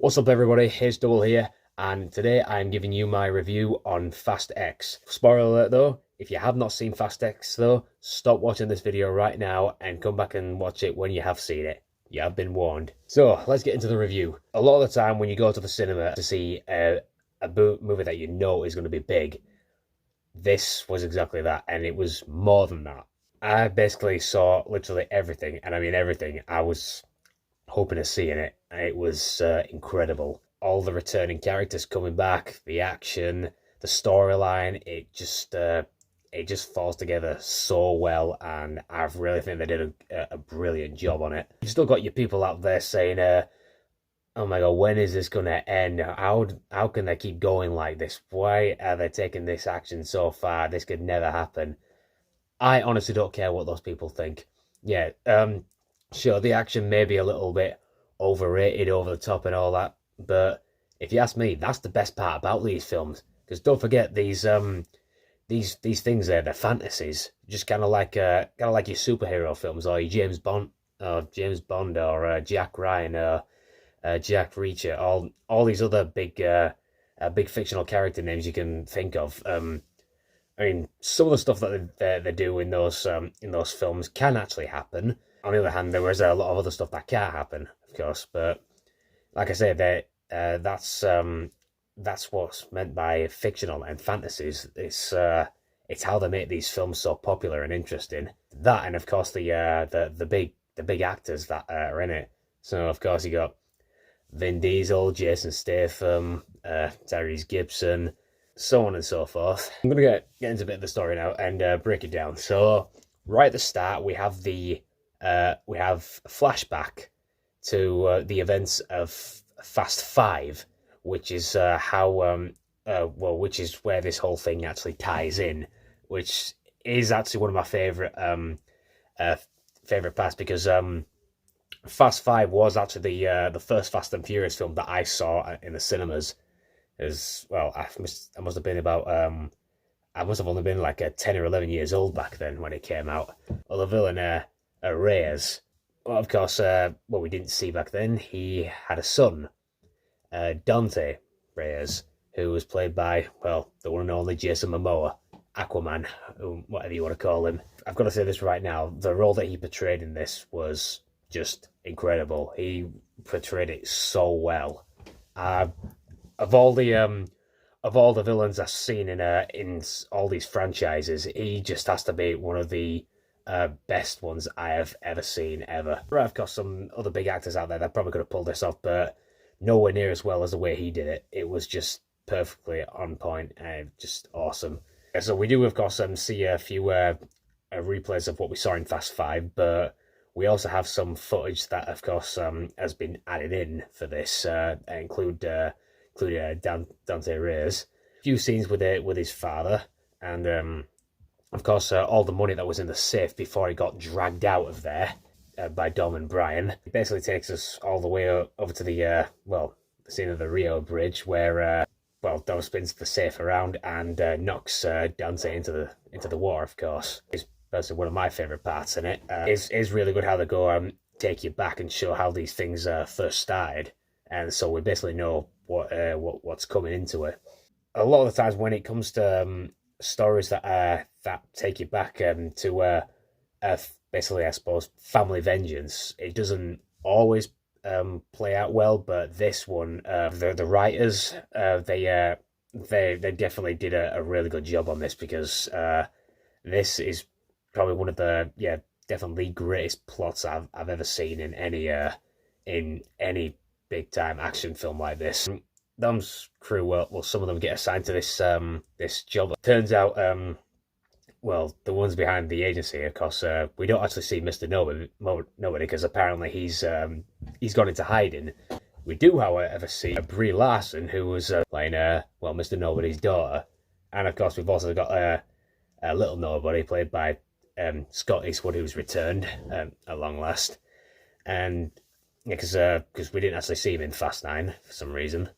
What's up everybody, Here's Double here, and today I'm giving you my review on Fast X. Spoiler alert though, if you have not seen Fast X though, stop watching this video right now and come back and watch it when you have seen it. You have been warned. So, let's get into the review. A lot of the time when you go to the cinema to see a movie that you know is going to be big, this was exactly that, and it was more than that. I basically saw literally everything, and I mean everything. I was hoping to see in it. It was incredible. All the returning characters coming back, the action, the storyline, it just falls together so well, and I really think they did a brilliant job on it. You've still got your people out there saying, "Oh my god, when is this gonna end? How can they keep going like this? Why are they taking this action so far? This could never happen." I honestly don't care what those people think. Yeah, sure, the action may be a little bit overrated, over the top, and all that, but if you ask me, that's the best part about these films. Because don't forget these things they're fantasies, just kind of like your superhero films or your James Bond or Jack Ryan or Jack Reacher, all these other big fictional character names you can think of. I mean, some of the stuff that they do in those films can actually happen. On the other hand, there is a lot of other stuff that can't happen, of course. But like I say, that's what's meant by fictional and fantasies. It's how they make these films so popular and interesting. That, and of course the big actors that are in it. So of course you got Vin Diesel, Jason Statham, Tyrese Gibson, so on and so forth. I'm gonna get into a bit of the story now and break it down. So right at the start, we have a flashback to the events of Fast Five, which is which is where this whole thing actually ties in, which is actually one of my favorite parts, because Fast Five was actually the first Fast and Furious film that I saw in the cinemas. As well, I must have been about I must have only been like 10 or 11 years old back then when it came out. Well, the villain Reyes, well, of course, what we didn't see back then, he had a son, Dante Reyes, who was played by, well, the one and only Jason Momoa, Aquaman, whatever you want to call him. I've got to say this right now, the role that he portrayed in this was just incredible. He portrayed it so well. Of all the villains I've seen in all these franchises, he just has to be one of the best ones I have ever seen, ever. Right, of course, some other big actors out there that probably could have pulled this off, but nowhere near as well as the way he did it. It was just perfectly on point and just awesome. So we do, of course, see a few replays of what we saw in Fast Five, but we also have some footage that, of course, has been added in for this, including Dante Reyes. A few scenes with his father, and of course all the money that was in the safe before he got dragged out of there by Dom and Brian. It basically takes us all the way over to the scene of the Rio Bridge, where Dom spins the safe around and knocks Dante into the water. Of course, it's personally one of my favorite parts in it. Is really good how they go take you back and show how these things first started, and so we basically know what's coming into it. A lot of the times when it comes to stories that take you back to basically, I suppose, family vengeance, it doesn't always play out well. But this one, the writers, they definitely did a really good job on this, because this is probably one of the definitely greatest plots I've ever seen in any big time action film like this. Dom's crew, well, some of them get assigned to this job. Turns out, the ones behind the agency, of course, we don't actually see Mr. Nobody, because apparently he's gone into hiding. We do, however, see Brie Larson, who was playing Mr. Nobody's daughter, and of course we've also got a little nobody played by Scott Eastwood, who's returned at long last, and because we didn't actually see him in Fast 9 for some reason.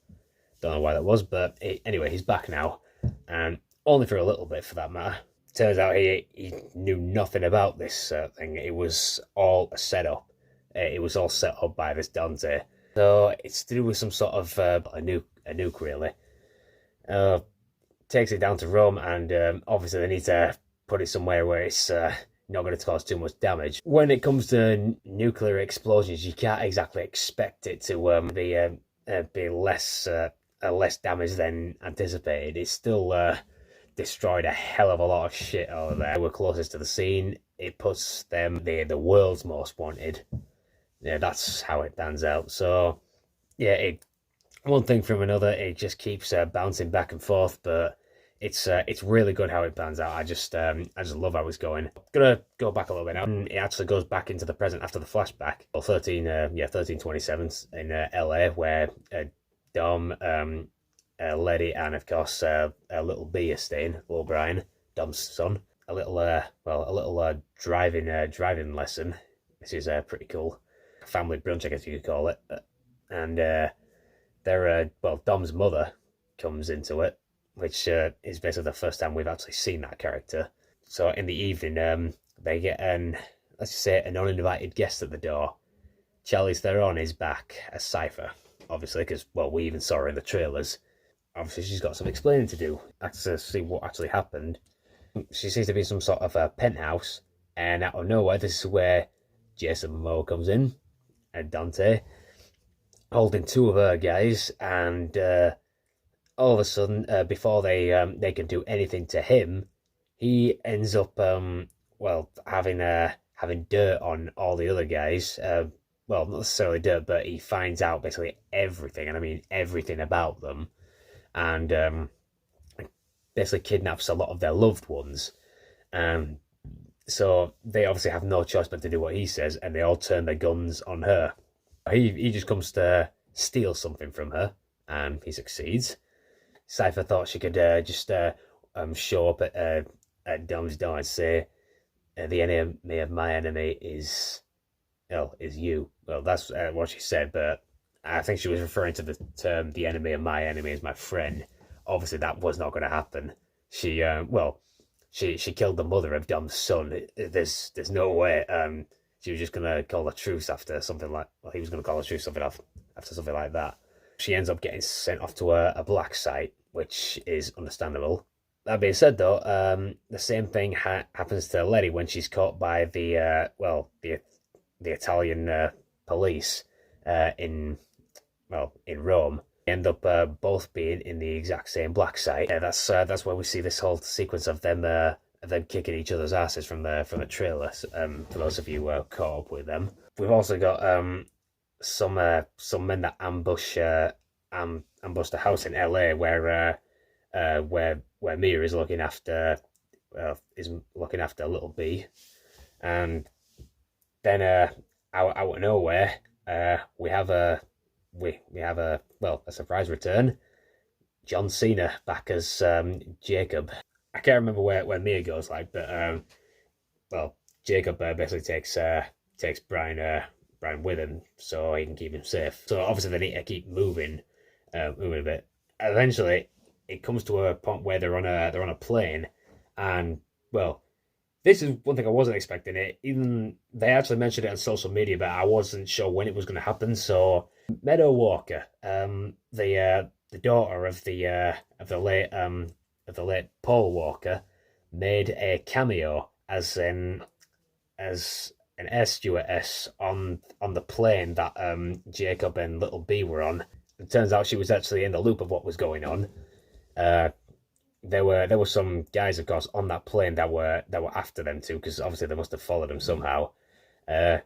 Don't know why that was, but anyway, he's back now, and only for a little bit, for that matter. Turns out he knew nothing about this thing. It was all a setup. It was all set up by this Dante. So it's to do with some sort of a nuke really. Uh, Takes it down to Rome, and obviously they need to put it somewhere where it's not going to cause too much damage. When it comes to nuclear explosions, you can't exactly expect it to be less damage than anticipated. It's still destroyed a hell of a lot of shit over there. We're closest to the scene. It puts them the world's most wanted. Yeah, that's how it pans out. So yeah, one thing from another, it just keeps bouncing back and forth, but it's really good how it pans out. I just love how it's going. I'm gonna go back a little bit now. It actually goes back into the present after the flashback. Well, 1327 in LA, where Dom, Letty, and of course little B is staying. Little Brian, Dom's son. A little driving lesson. This is pretty cool. Family brunch, I guess you could call it. And Dom's mother comes into it, which is basically the first time we've actually seen that character. So in the evening, they get let's just say an uninvited guest at the door. Charlize Theron is back as Cypher, obviously, because we even saw her in the trailers. Obviously, she's got some explaining to do to see what actually happened. She seems to be in some sort of a penthouse, and out of nowhere, this is where Jason Momoa comes in, and Dante, holding two of her guys, and all of a sudden, before they can do anything to him, he ends up having dirt on all the other guys. Not necessarily dirt, but he finds out basically everything, and I mean everything about them, and basically kidnaps a lot of their loved ones. So they obviously have no choice but to do what he says, and they all turn their guns on her. He just comes to steal something from her, and he succeeds. Cypher thought she could just show up at Dom's door and say, "The enemy of my enemy is you." Well, that's what she said, but I think she was referring to the term "the enemy of my enemy is my friend." Obviously, that was not going to happen. She she killed the mother of Dom's son. There's no way. She was just gonna call a truce after something like. Well, he was gonna call a truce after something like that. She ends up getting sent off to a black site, which is understandable. That being said, though, the same thing happens to Letty when she's caught by the Italian police in Rome. They end up both being in the exact same black site. That's where we see this whole sequence of them kicking each other's asses from the trailer. For those of you who caught up with them, we've also got some men that ambushed a house in LA where Mia is looking after little B, and then out of nowhere we have a surprise return. John Cena back as Jacob. I can't remember where Mia goes but Jacob basically takes Brian with him so he can keep him safe. So obviously they need to keep moving a bit. Eventually, it comes to a point where they're on a plane, and this is one thing I wasn't expecting. Even they actually mentioned it on social media, but I wasn't sure when it was going to happen. So Meadow Walker, the daughter of the late Paul Walker, made a cameo as an air stewardess on the plane that Jacob and little B were on. It turns out she was actually in the loop of what was going on. There were some guys, of course, on that plane that were after them too, because obviously they must have followed them somehow. Of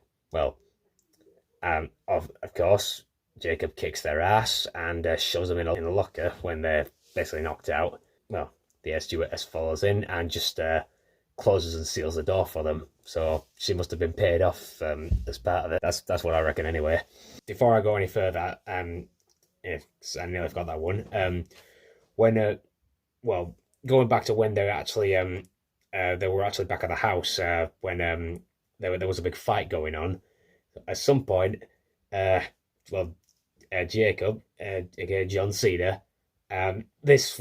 course, Jacob kicks their ass and shows them in a locker when they're basically knocked out. Well, the air stewardess follows in and just closes and seals the door for them. So she must have been paid off as part of it. That's what I reckon anyway. Before I go any further, I know I've got that one. Going back to when they're actually they were actually back at the house when there was a big fight going on. At some point, Jacob, again John Cena, this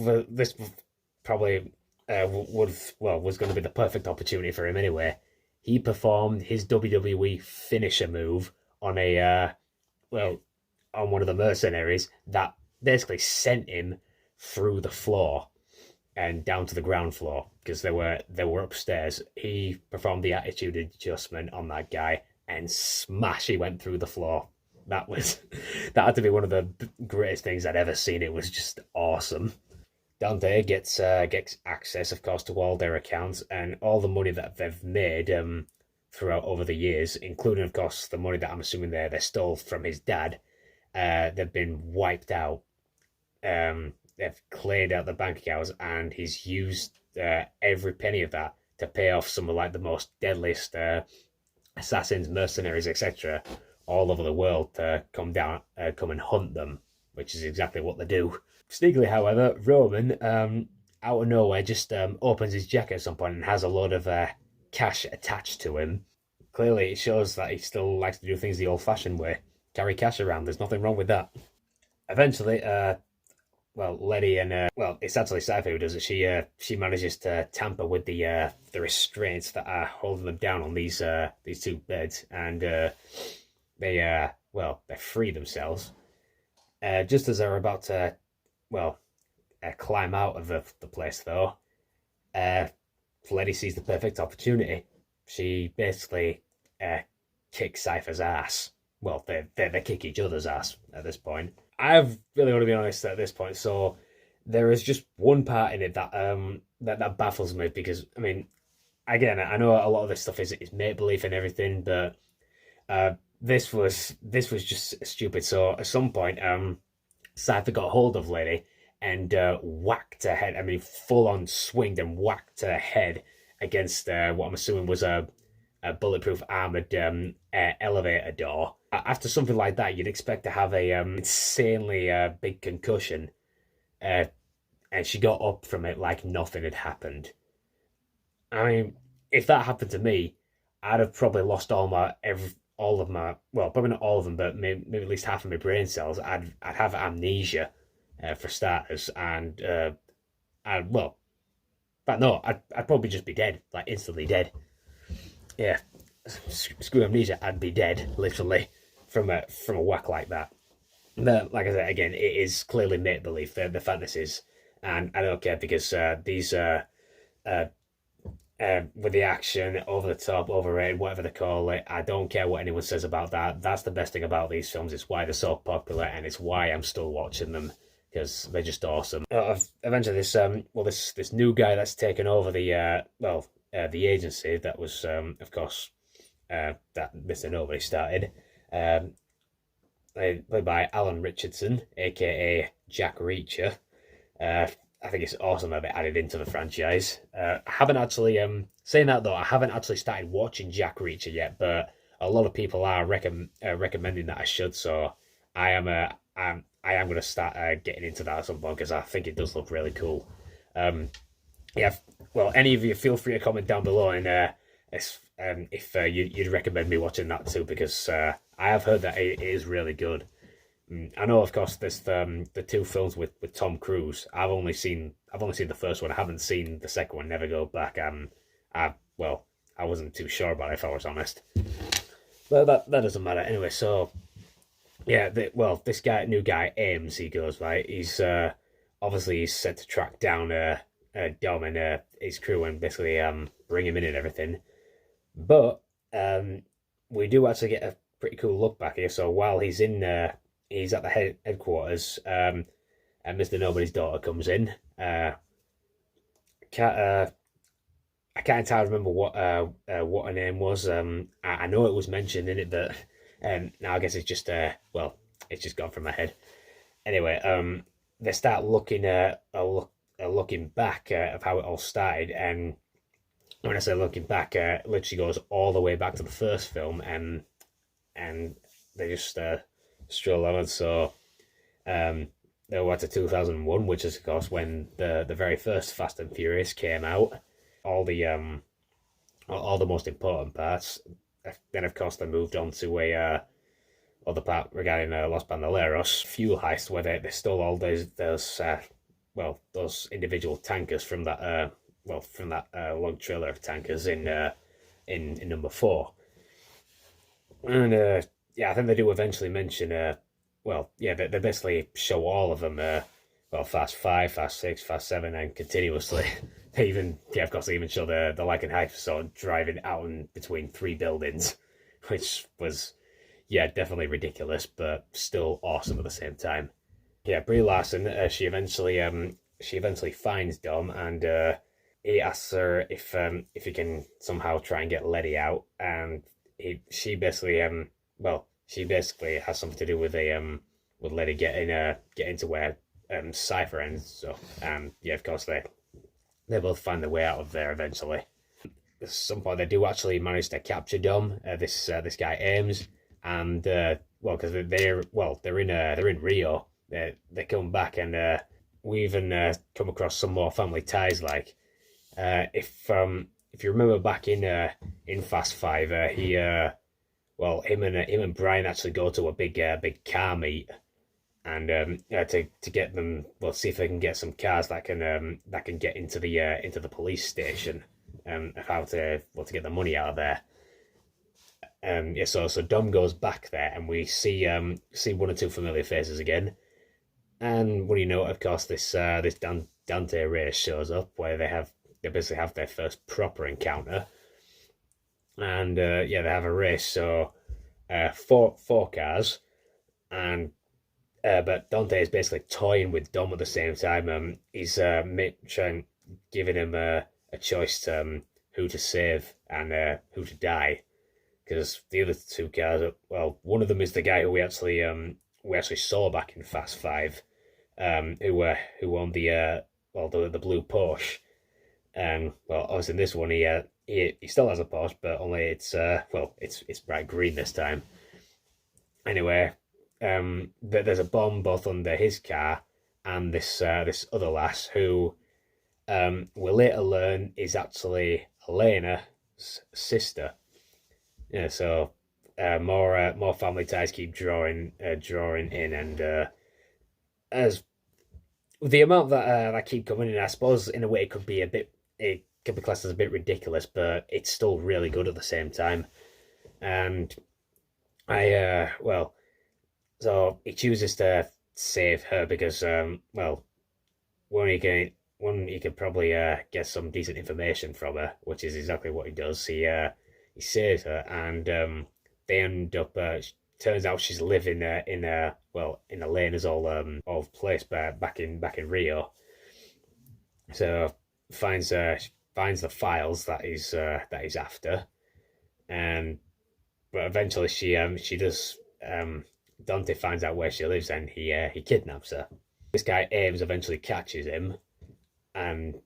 probably was going to be the perfect opportunity for him anyway. He performed his WWE finisher move on on one of the mercenaries that basically sent him through the floor and down to the ground floor because they were upstairs. He performed the attitude adjustment on that guy and smash, he went through the floor. That was that had to be one of the greatest things I'd ever seen. It was just awesome. Dante gets access, of course, to all their accounts and all the money that they've made throughout over the years, including, of course, the money that I'm assuming they stole from his dad. They've been wiped out. They've cleared out the bank accounts, and he's used every penny of that to pay off some of like the most deadliest assassins, mercenaries, etc., all over the world to come and hunt them, which is exactly what they do. Sneakily, however, Roman, out of nowhere, just opens his jacket at some point and has a load of cash attached to him. Clearly, it shows that he still likes to do things the old-fashioned way. Carry cash around. There's nothing wrong with that. Eventually, Letty and it's actually Cypher who does it. She manages to tamper with the restraints that are holding them down on these two beds, and they free themselves. Just as they're about to climb out of the place, though, Letty sees the perfect opportunity. She basically kicks Cypher's ass. Well, they kick each other's ass at this point. I've really want to be honest at this point. So there is just one part in it that that baffles me because I mean, again, I know a lot of this stuff is make believe and everything, but this was just stupid. So at some point, Cypher got hold of Letty and whacked her head. I mean, full on swinged and whacked her head against what I'm assuming was a bulletproof armored elevator door. After something like that, you'd expect to have a insanely big concussion, and she got up from it like nothing had happened. I mean, if that happened to me, I'd have probably lost all of my probably not all of them, but maybe at least half of my brain cells. I'd have amnesia for starters, and I'd probably just be dead, like instantly dead. Yeah, screw amnesia, I'd be dead, literally, from a whack like that. But like I said, again, it is clearly make believe. The fantasies, and I don't care because these with the action, over the top, overrated, whatever they call it, I don't care what anyone says about that. That's the best thing about these films. It's why they're so popular, and it's why I'm still watching them because they're just awesome. Eventually, this new guy that's taken over the agency that was, of course, that Mr. Nobody started, played by Alan Richardson, aka Jack Reacher. I think it's awesome that they added into the franchise. I haven't actually, saying that though, I haven't actually started watching Jack Reacher yet, but a lot of people are recommending that I should, so I am going to start getting into that at some point because I think it does look really cool. Any of you, feel free to comment down below and if you'd recommend me watching that too, because I have heard that it is really good. I know, of course, there's the two films with Tom Cruise. I've only seen the first one. I haven't seen the second one. Never go back. I wasn't too sure about it, if I was honest. But that doesn't matter anyway. So yeah, this new guy Ames, he goes by. He's obviously he's set to track down Dom and his crew and basically bring him in and everything. But we do actually get a pretty cool look back here. So while he's in he's at the headquarters, and Mr. Nobody's daughter comes in. I can't entirely remember what her name was. I know it was mentioned in it, but now I guess it's just it's just gone from my head. Anyway, they start looking looking back of how it all started, and when I say looking back, it literally goes all the way back to the first film, and they just stroll on. So they were to 2001, which is of course when the very first Fast and Furious came out. All the most important parts. Then of course they moved on to a other part regarding Los Bandoleros fuel heist, where they stole all those individual tankers from that long trailer of tankers in number 4. And I think they do eventually mention well, yeah, they basically show all of them. Well, Fast Five, Fast Six, Fast Seven, and continuously. They even, yeah, of course, they even show the like and hype sort of driving out in between three buildings, which was, yeah, definitely ridiculous, but still awesome at the same time. Yeah, Brie Larson, she eventually finds Dom, and he asks her if he can somehow try and get Letty out, and she basically well, she basically has something to do with Letty get into where Cypher ends. So yeah, of course they both find their way out of there eventually. At some point, they do actually manage to capture Dom. This guy Ames, and well, because they're in Rio. They come back, and we even come across some more family ties. Like if you remember back in Fast Five, him and Brian actually go to a big car meet, and to get them, well, see if they can get some cars that can get into the police station, of how to get the money out of there. Yeah, so Dom goes back there, and we see one or two familiar faces again. And what do you know? Of course, this Dante race shows up, where they basically have their first proper encounter, and yeah, they have a race. So four cars, and but Dante is basically toying with Dom at the same time. He's trying giving him a choice to who to save and who to die, because the other two cars, well, one of them is the guy who we actually saw back in Fast Five, who owned the blue Porsche. Well, obviously in this one he still has a Porsche, but only it's bright green this time. Anyway, there's a bomb both under his car and this other lass who we'll later learn is actually Elena's sister. Yeah, so more family ties keep drawing in, and as the amount that keep coming in, I suppose in a way it could be classed as a bit ridiculous, but it's still really good at the same time. And so he chooses to save her because one he could probably get some decent information from her, which is exactly what he does. He saves her, and they end up. Turns out she's living in Elena's old place back in Rio. So finds the files that he's after, and but eventually she does. Dante finds out where she lives, and he kidnaps her. This guy Ames eventually catches him, and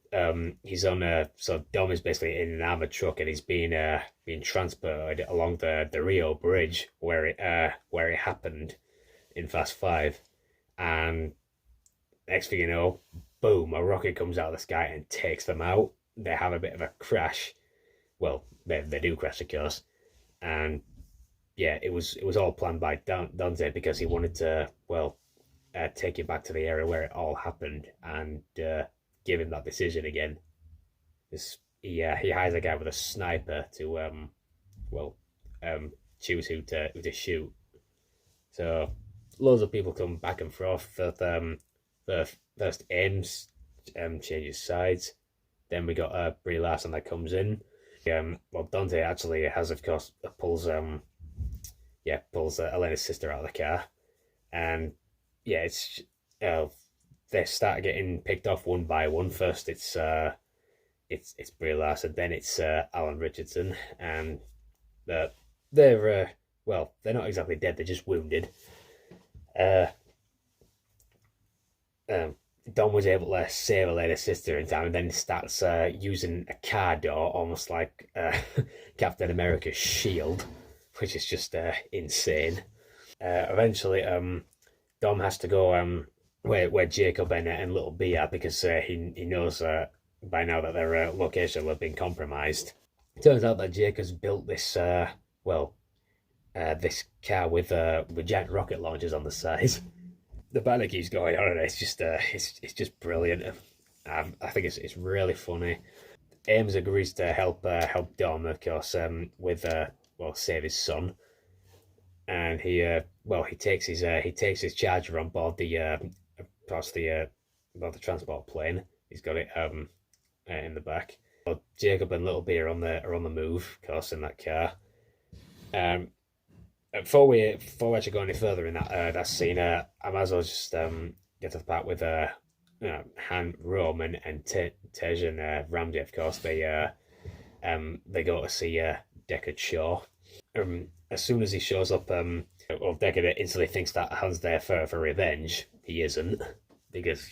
he's on a so Dom is basically in an armored truck, and he's being transported along the Rio Bridge where it happened in Fast Five, and next thing you know, boom, a rocket comes out of the sky and takes them out. They have a bit of a crash. Well, they do crash, of course, and yeah, it was all planned by Dante because he wanted to take you back to the area where it all happened and give him that decision again. He hires a guy with a sniper to choose who to shoot. So loads of people come back and forth. First Ames changes sides. Then we got Brie Larson that comes in. Dante actually has, of course, pulls Elena's sister out of the car, and yeah, they start getting picked off one by one. First, it's Brie Larson, then it's Alan Richardson, and they're not exactly dead; they're just wounded. Uh, Don was able to save Elena's sister in time, and then starts using a car door, almost like Captain America's shield, which is just insane. Eventually, Dom has to go where Jacob and Little B are because he knows by now that their location will have been compromised. It turns out that Jacob's built this car with giant rocket launchers on the side. The banner keeps going on, and it's just brilliant. I think it's really funny. Ames agrees to help Dom, of course, with save his son. and he takes his charger on board across the transport plane. He's got it in the back. Well, Jacob and Little B are on the move, of course, in that car. Um, before we actually go any further in that scene, I might as well just get to the part with Han, Rome, and Tej and Ramsey. Of course, they go to see Deckard Shaw. As soon as he shows up, Deckard instantly thinks that Han's there for revenge. He isn't, because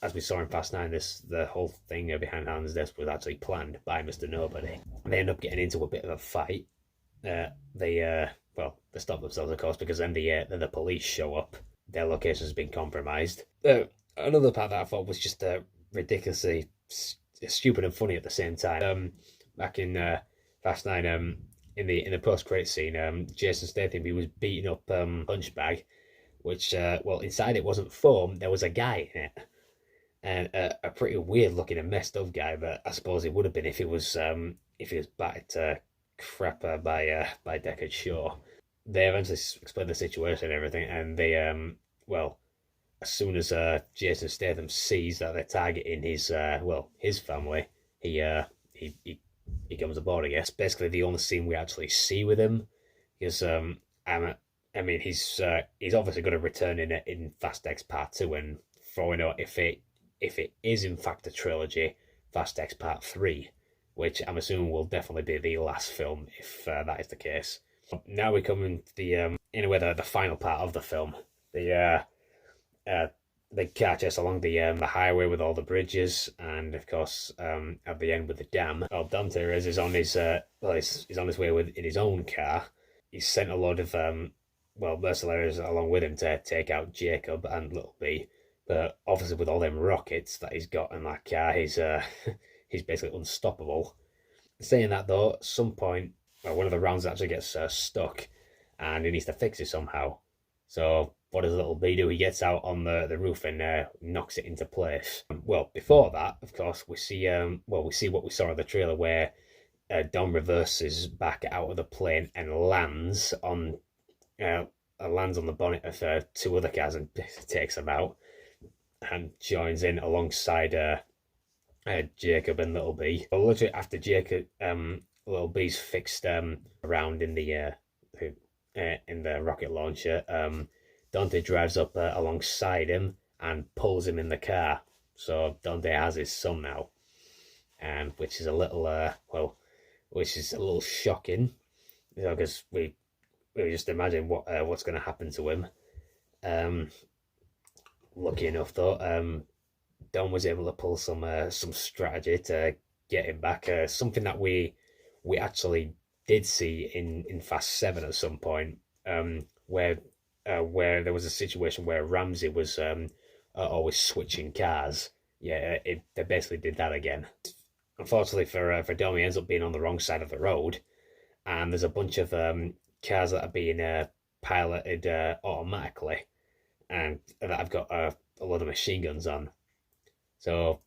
as we saw in Fast Nine, the whole thing behind Han's death was actually planned by Mr. Nobody. They end up getting into a bit of a fight. They stop themselves, of course, because then the police show up. Their location has been compromised. Another part that I thought was just ridiculously stupid and funny at the same time. Back in Fast Nine, in the post credit scene, Jason Statham, he was beating up punch bag, which inside it wasn't foam. There was a guy in it, and a pretty weird looking and messed up guy. But I suppose it would have been if he was battered to crap by Deckard Shaw. They eventually explain the situation and everything, and they as soon as Jason Statham sees that they're targeting his family, he comes aboard. I guess basically the only scene we actually see with him is he's obviously going to return in Fast X Part 2, and for we know, if it is in fact a trilogy, Fast X Part 3, which I'm assuming will definitely be the last film if that is the case. Now we come into the final part of the film. The car chase along the highway with all the bridges, and of course at the end with the dam. Well, Dante is on his he's on his way in his own car. He's sent a lot of mercenaries along with him to take out Jacob and Little B. But obviously with all them rockets that he's got in that car, he's he's basically unstoppable. Saying that though, at some point, one of the rounds actually gets stuck, and he needs to fix it somehow. So what does Little B do? He gets out on the roof and knocks it into place. Well, before that, of course, we see what we saw in the trailer, where Dom reverses back out of the plane and lands on the bonnet of two other cars and takes them out, and joins in alongside Jacob and Little B. But literally after Jacob, Little B's fixed around in the rocket launcher, Dante drives up alongside him and pulls him in the car. So Dante has his son now, and which is a little shocking, because we just imagine what's going to happen to him. Lucky enough though, Don was able to pull some strategy to get him back. Something that we actually did see in Fast 7 at some point, where there was a situation where Ramsey was always switching cars. Yeah, they basically did that again. Unfortunately for Dom, he ends up being on the wrong side of the road, and there's a bunch of cars that are being piloted automatically, and that have got a lot of machine guns on. So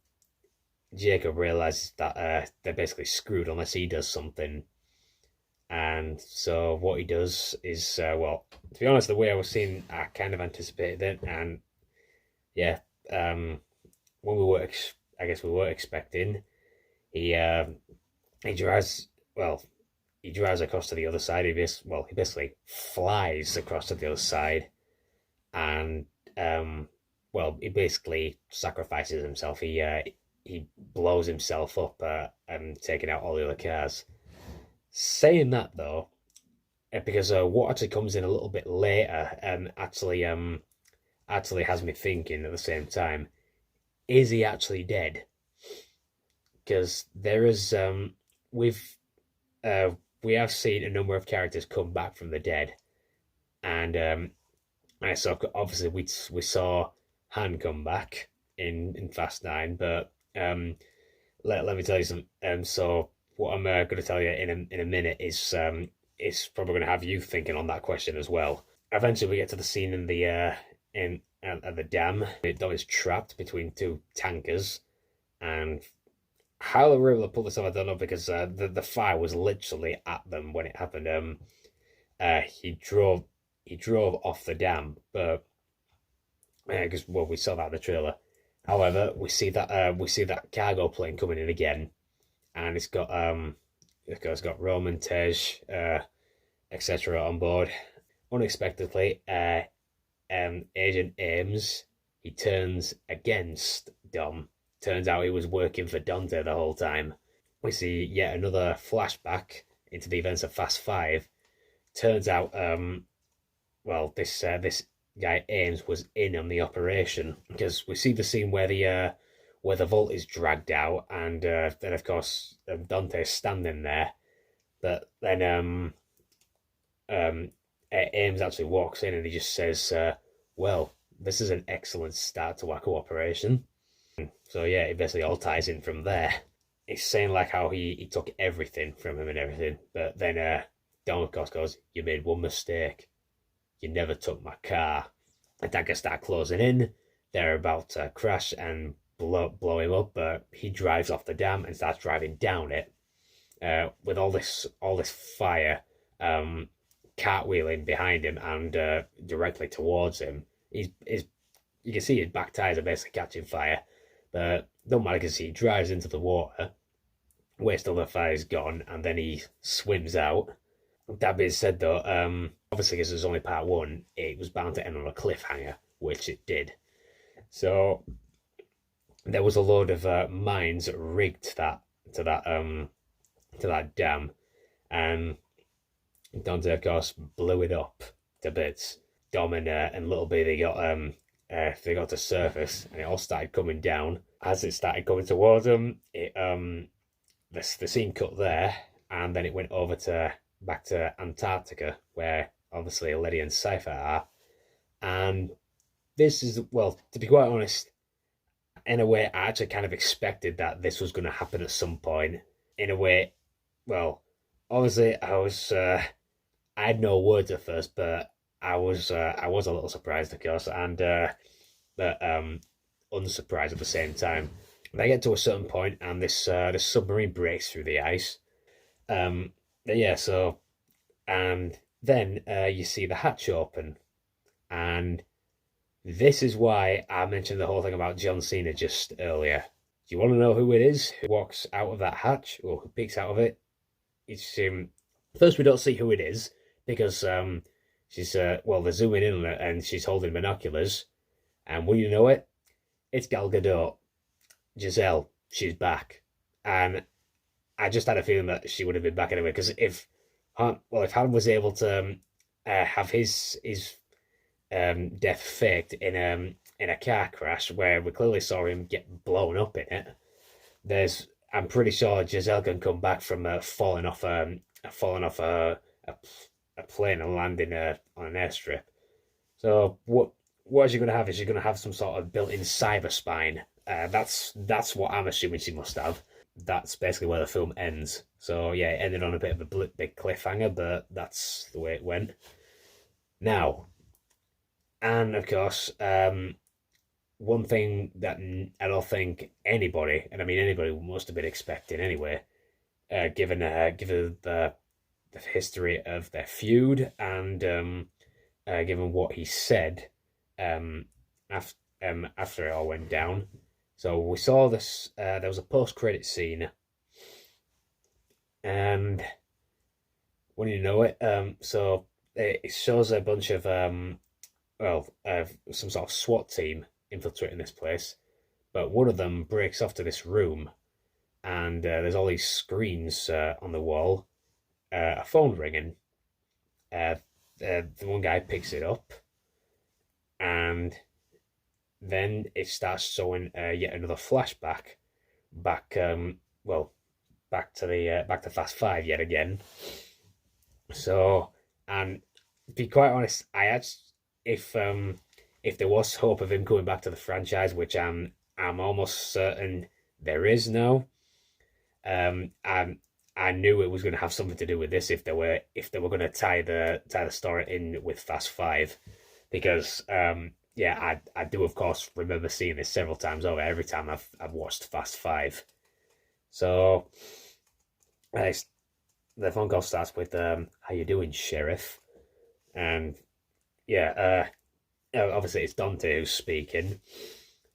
Jacob realizes that they're basically screwed unless he does something. And so what he does is, to be honest, the way I was seeing, I kind of anticipated it. And yeah, when I guess we were expecting, he drives across to the other side. He basically flies across to the other side, and he basically sacrifices himself. He blows himself up and taking out all the other cars. Saying that though, because what actually comes in a little bit later, actually has me thinking at the same time: is he actually dead? Because there is we have seen a number of characters come back from the dead, and so obviously we saw Han come back in Fast 9, but let me tell you something. So what I'm going to tell you in a minute is probably going to have you thinking on that question as well. Eventually, we get to the scene at the dam. Dom is trapped between two tankers, and how they were able to pull this off, I don't know, because the fire was literally at them when it happened. he drove off the dam, but because well, we saw that in the trailer. However, we see that cargo plane coming in again, and it's got Roman, Tej, etc. on board. Unexpectedly, Agent Ames, he turns against Dom. Turns out he was working for Dante the whole time. We see yet another flashback into the events of Fast Five. Turns out, this guy Ames was in on the operation, because we see the scene where the vault is dragged out, and then of course Dante's standing there, but then Ames actually walks in and he just says, "Well, this is an excellent start to our cooperation." So yeah, it basically all ties in from there. He's saying like how he took everything from him and everything, but then Dom of course goes, "You made one mistake. You never took my car." The daggers start closing in. They're about to crash and blow him up, but he drives off the dam and starts driving down it with all this fire cartwheeling behind him and directly towards him. You can see his back tires are basically catching fire, but don't matter because he drives into the water, waste all the fire's gone, and then he swims out. That being said, though, obviously because it was only part one, it was bound to end on a cliffhanger, which it did. So there was a load of mines rigged to that dam, and Dante, of course, blew it up to bits. Dom and Little B, they got to surface, and it all started coming down. As it started coming towards them, the scene cut there, and then it went over back to Antarctica, where obviously Letty and Cypher are. And this is, well, to be quite honest, in a way, I actually kind of expected that this was going to happen at some point. In a way, well, obviously I had no words at first, but I was a little surprised, of course, and but unsurprised at the same time. They get to a certain point, and this submarine breaks through the ice. Yeah, so, and then you see the hatch open, and this is why I mentioned the whole thing about John Cena just earlier. Do you want to know who it is who walks out of that hatch, or who peeks out of it? It's first we don't see who it is, because she's they're zooming in on it, and she's holding binoculars, and when you know it, it's Gal Gadot. Giselle, she's back, and I just had a feeling that she would have been back anyway. Because if Han was able to have his death faked in a car crash where we clearly saw him get blown up in it, I'm pretty sure Giselle can come back from falling off a plane and landing on an airstrip. So what is she going to have? Is she going to have some sort of built-in cyber spine? That's what I'm assuming she must have. That's basically where the film ends. So yeah, it ended on a bit of a big cliffhanger, but that's the way it went. Now, and of course, one thing that I don't think anybody, and I mean anybody, must have been expecting anyway, given the history of their feud, and given what he said after it all went down. So we saw this. There was a post-credit scene, and when you know it, so it shows a bunch of some sort of SWAT team infiltrating this place, but one of them breaks off to this room, and there's all these screens on the wall, a phone ringing. The one guy picks it up, and then it starts showing yet another flashback back to Fast Five yet again. So, and to be quite honest, if there was hope of him coming back to the franchise, which I'm almost certain there is now, I knew it was going to have something to do with this if they were going to tie the story in with Fast Five, because I do of course remember seeing this several times over. Every time I've watched Fast Five, so the phone call starts with "How you doing, Sheriff?" And yeah, obviously it's Dante who's speaking.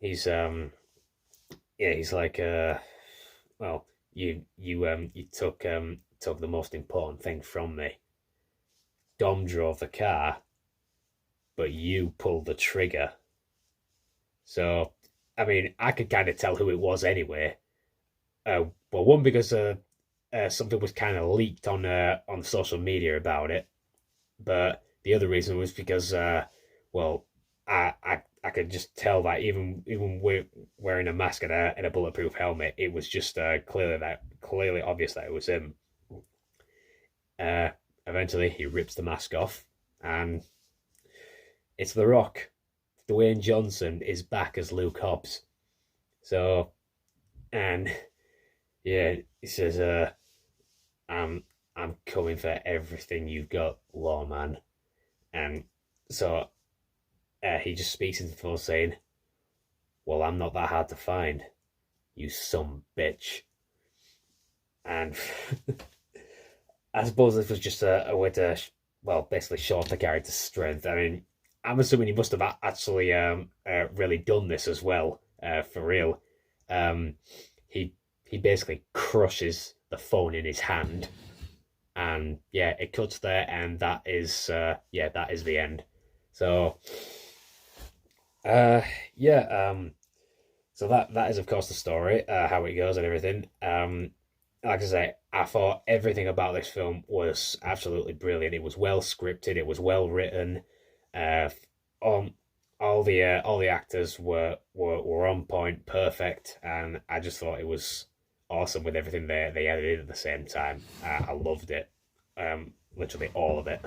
He's yeah, he's like well, you took the most important thing from me. Dom drove the car, but you pulled the trigger. So, I mean, I could kind of tell who it was anyway. Well, one because something was kind of leaked on social media about it, but the other reason was because well, I could just tell that even wearing a mask and a bulletproof helmet, it was just clearly obvious that it was him. Uh, Eventually, he rips the mask off, and it's The Rock. Dwayne Johnson is back as Luke Hobbs. So, and yeah, he says, I'm coming for everything you've got, lawman." And so he just speaks into the phone saying, "Well, I'm not that hard to find, you some bitch." And I suppose this was just a way to, well, basically short the character's strength. I mean, I'm assuming he must have actually really done this as well, for real. Um, he he basically crushes the phone in his hand, and yeah, it cuts there, and that is yeah, that is the end. So uh, yeah, so that is of course the story, how it goes and everything. Like I say, I thought everything about this film was absolutely brilliant. It was well scripted. It was well written. Uh, on all the actors were on point, perfect, and I just thought it was awesome with everything they added in at the same time. I loved it, literally all of it.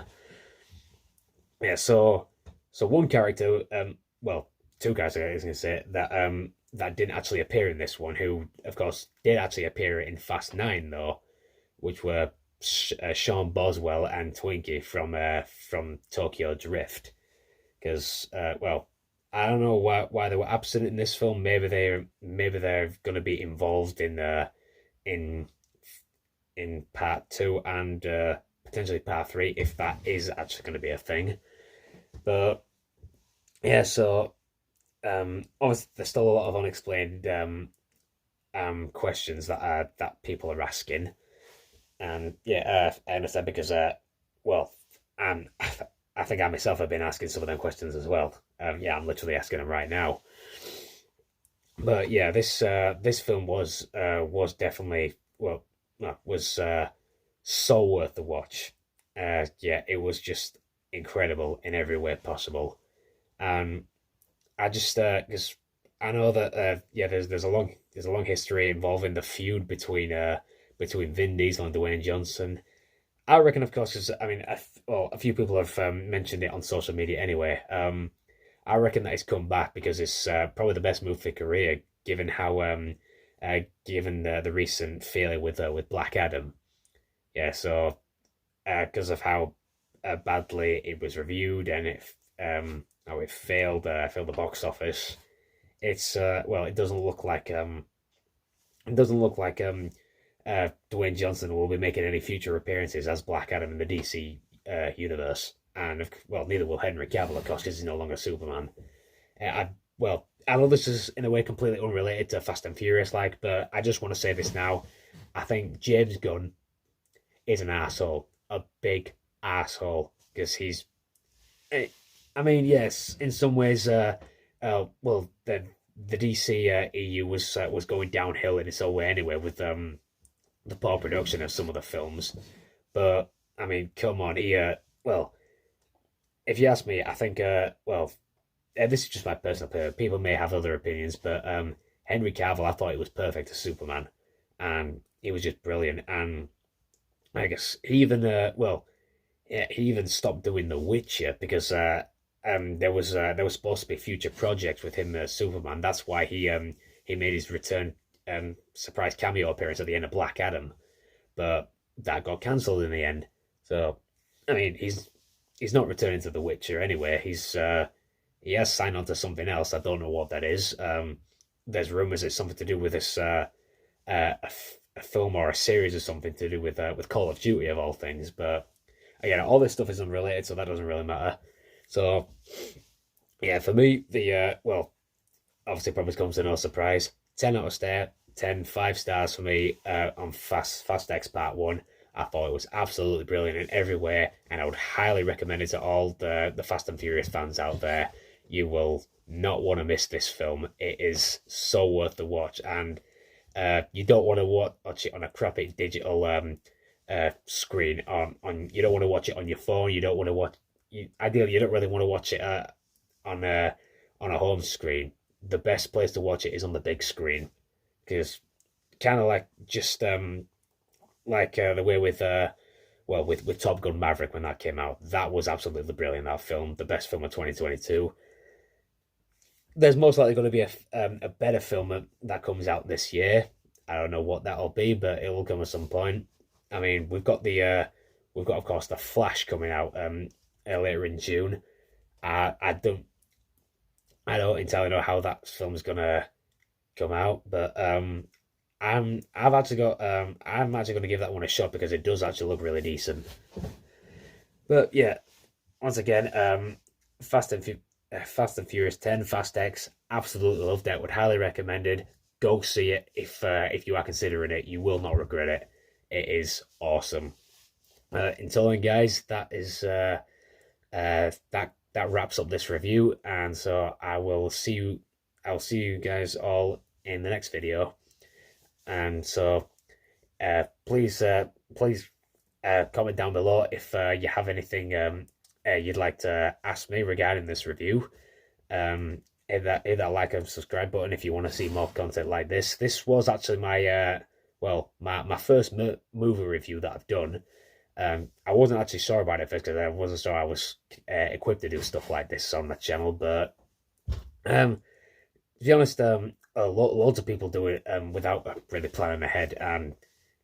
Yeah. So one character, well, two characters I was going to say that didn't actually appear in this one, who of course did actually appear in Fast Nine though, which were Sean Boswell and Twinkie from Tokyo Drift. Because well, I don't know why they were absent in this film. Maybe they're going to be involved in part two and potentially part three if that is actually going to be a thing. But yeah, so obviously there's still a lot of unexplained questions that people are asking, and yeah, I understand because well, um, I think I myself have been asking some of them questions as well. Yeah, I'm literally asking them right now. But yeah, this film was definitely, well, no, was so worth the watch. Yeah, it was just incredible in every way possible. Um, I just because I know that yeah, there's a long history involving the feud between Vin Diesel and Dwayne Johnson. I reckon, of course, because I mean, well, a few people have mentioned it on social media anyway. I reckon that it's come back because it's probably the best move for career, given how given the recent failure with Black Adam. Yeah, so because of how badly it was reviewed and it how it failed the box office. It's well, it doesn't look like Dwayne Johnson will be making any future appearances as Black Adam in the DC universe, and well, neither will Henry Cavill, of course, because he's no longer Superman. Well, I know this is in a way completely unrelated to Fast and Furious, like, but I just want to say this now. I think James Gunn is an asshole, a big asshole, because he's. I mean, yes, in some ways, well, the DC EU was going downhill in its own way anyway with the poor production of some of the films. But I mean, come on, well, if you ask me, I think well, this is just my personal opinion. People may have other opinions, but Henry Cavill, I thought he was perfect as Superman, and he was just brilliant. And I guess he even well, yeah, he even stopped doing The Witcher because there was supposed to be future projects with him as Superman. That's why he made his return surprise cameo appearance at the end of Black Adam, but that got cancelled in the end. So, I mean, he's not returning to The Witcher anyway. He has signed on to something else. I don't know what that is. There's rumors it's something to do with this a film or a series or something to do with Call of Duty of all things. But again, all this stuff is unrelated, so that doesn't really matter. So yeah, for me, the well, obviously probably comes to no surprise. 10 out of 10, 5 stars for me on Fast X Part 1. I thought it was absolutely brilliant in every way, and I would highly recommend it to all the Fast and Furious fans out there. You will not want to miss this film. It is so worth the watch, and you don't want to watch it on a crappy digital screen. You don't want to watch it on your phone. You don't want to watch. Ideally, you don't really want to watch it on a home screen. The best place to watch it is on the big screen, because kind of like just the way with with Top Gun Maverick when that came out, that was absolutely brilliant. That film, the best film of 2022. There's most likely going to be a better film that comes out this year. I don't know what that'll be, but it will come at some point. I mean, we've got of course the Flash coming out later in June. I don't entirely know how that film's gonna come out, but I'm actually gonna give that one a shot because it does actually look really decent. But yeah, once again, Fast and Furious 10, Fast X, absolutely loved it. Would highly recommend it. Go see it if you are considering it. You will not regret it. It is awesome. Until then, guys, that is that wraps up this review, and so I'll see you guys all in the next video. And so please comment down below if you have anything you'd like to ask me regarding this review. Hit that like and subscribe button if you want to see more content like this. This was actually my my first movie review that I've done. I wasn't actually sure about it first because I wasn't sure I was equipped to do stuff like this on the channel. But to be honest, loads of people do it without really planning ahead, and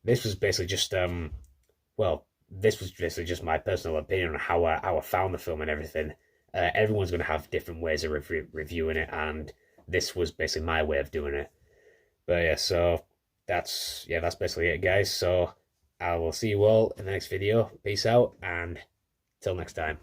this was basically just this was basically just my personal opinion on how I found the film and everything. Everyone's going to have different ways of reviewing it, and this was basically my way of doing it. But yeah, so that's basically it, guys. So I will see you all in the next video. Peace out, and till next time.